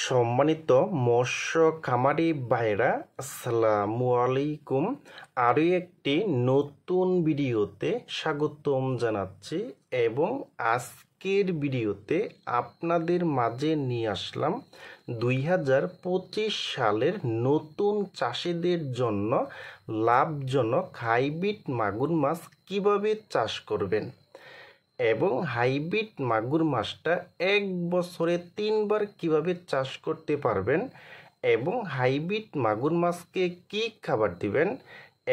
সম্মানিত মৎস্য খামারি ভাইরা, আসসালামু আলাইকুম। আরও একটি নতুন ভিডিওতে স্বাগতম জানাচ্ছি এবং আজকের ভিডিওতে আপনাদের মাঝে নিয়ে আসলাম 2025 সালের নতুন চাষিদের জন্য লাভজনক হাইব্রিড মাগুর মাছ কিভাবে চাষ করবেন এবং হাইব্রিড মাগুর মাছটা এক বছরে 3বার কিভাবে চাষ করতে পারবেন এবং হাইব্রিড মাগুর মাছকে কি খাবার দিবেন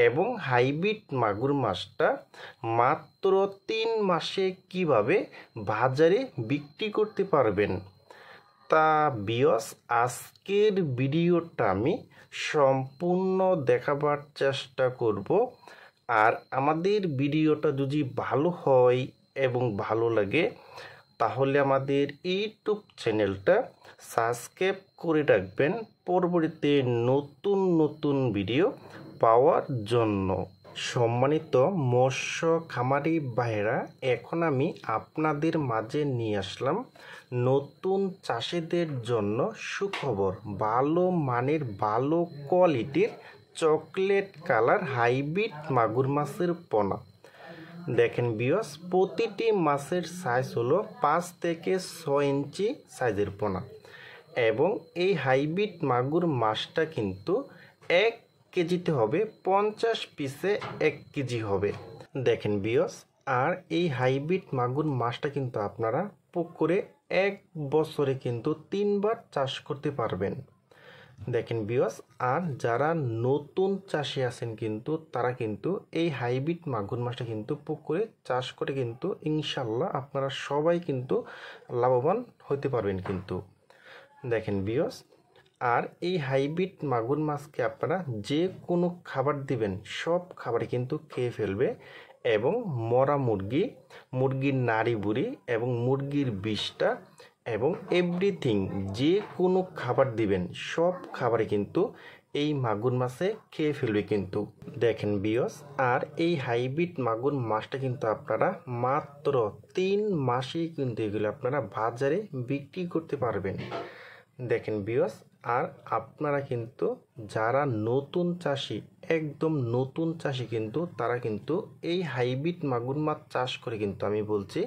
এবং হাইব্রিড মাগুর মাছটা মাত্র 3 মাসে কিভাবে বাজারে বিক্রি করতে পারবেন তা ভিউয়ার্স আজকের ভিডিওটা আমি সম্পূর্ণ দেখাবার চেষ্টা করব। আর আমাদের ভিডিওটা যদি ভালো হয় এবং ভালো লাগে তাহলে আমাদের ইউটিউব চ্যানেলটা সাবস্ক্রাইব করে রাখবেন পরবর্তীতে নতুন নতুন ভিডিও পাওয়ার জন্য। সম্মানিত মৎস্য খামারি ভাইরা, এখন আমি আপনাদের মাঝে নিয়ে আসলাম নতুন চাষিদের জন্য সুখবর। ভালো মানের ভালো কোয়ালিটির চকলেট কালার হাইব্রিড মাগুর মাছের পোনা। দেখেন ভিউয়ার্স, প্রতিটি মাছের সাইজ হলো 5 থেকে 6 ইঞ্চি সাইজের পোনা এবং এই হাইব্রিড মাগুর মাছটা কিন্তু 1 কেজিতে হবে, 50 পিসে 1 কেজি হবে। দেখেন ভিউয়ার্স, আর এই হাইব্রিড মাগুর মাছটা কিন্তু আপনারা পুকুরে 1 বছরে কিন্তু 3বার চাষ করতে পারবেন। দেখেন ভিউয়ার্স, আর যারা নতুন চাষি আছেন কিন্তু তারা কিন্তু এই হাইব্রিড মাগুর মাছটা কিন্তু পুকুরে চাষ করে কিন্তু ইনশাল্লাহ আপনারা সবাই কিন্তু লাভবান হতে পারবেন কিন্তু। দেখেন ভিউয়ার্স, আর এই হাইব্রিড মাগুর মাছকে আপনারা যে কোনো খাবার দিবেন সব খাবারে কিন্তু খেয়ে ফেলবে এবং মরা মুরগির নাড়ি বুড়ি এবং মুরগির বিষটা এবং এভরিথিং যে কোনো খাবার দিবেন সব খাবারে কিন্তু এই মাগুর মাছে খেয়ে ফেলবে কিন্তু। দেখেন ভিউয়ার্স, আর এই হাইব্রিড মাগুর মাছটা কিন্তু আপনারা মাত্র 3 মাসেই কিন্তু এগুলো আপনারা বাজারে বিক্রি করতে পারবেন। দেখেন ভিউয়ার্স, আর আপনারা কিন্তু যারা নতুন চাষি, একদম নতুন চাষি কিন্তু তারা কিন্তু এই হাইব্রিড মাগুর মাছ চাষ করে কিন্তু আমি বলছি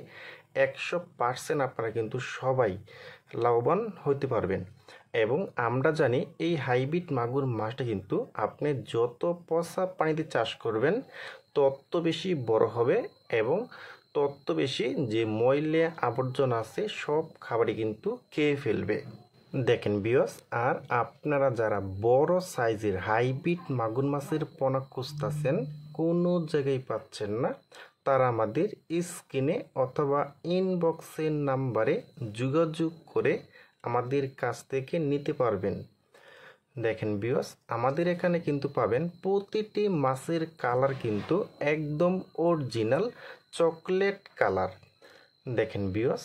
100% আপনারা কিন্তু সবাই লাভবান হতে পারবেন। এবং আমরা জানি এই হাইব্রিড মাগুর মাছটা কিন্তু আপনি যত পচা পানিতে চাষ করবেন তত বেশি বড় হবে এবং তত বেশি যে ময়লা আবর্জনা আছে সব খাবারই কিন্তু খেয়ে ফেলবে। দেখেন ভিউয়ার্স, আর আপনারা যারা বড় সাইজের হাইব্রিড মাগুর মাছের পোনা খুঁজতেছেন, কোনো জায়গায় পাচ্ছেন না, তারা আমাদের স্ক্রিনে অথবা ইনবক্সের নাম্বারে যোগাযোগ করে আমাদের কাছ থেকে নিতে পারবেন। দেখেন ভিউয়ার্স, আমাদের এখানে কিন্তু পাবেন প্রতিটি মাছের কালার কিন্তু একদম অরিজিনাল চকলেট কালার। দেখেন ভিউয়ার্স,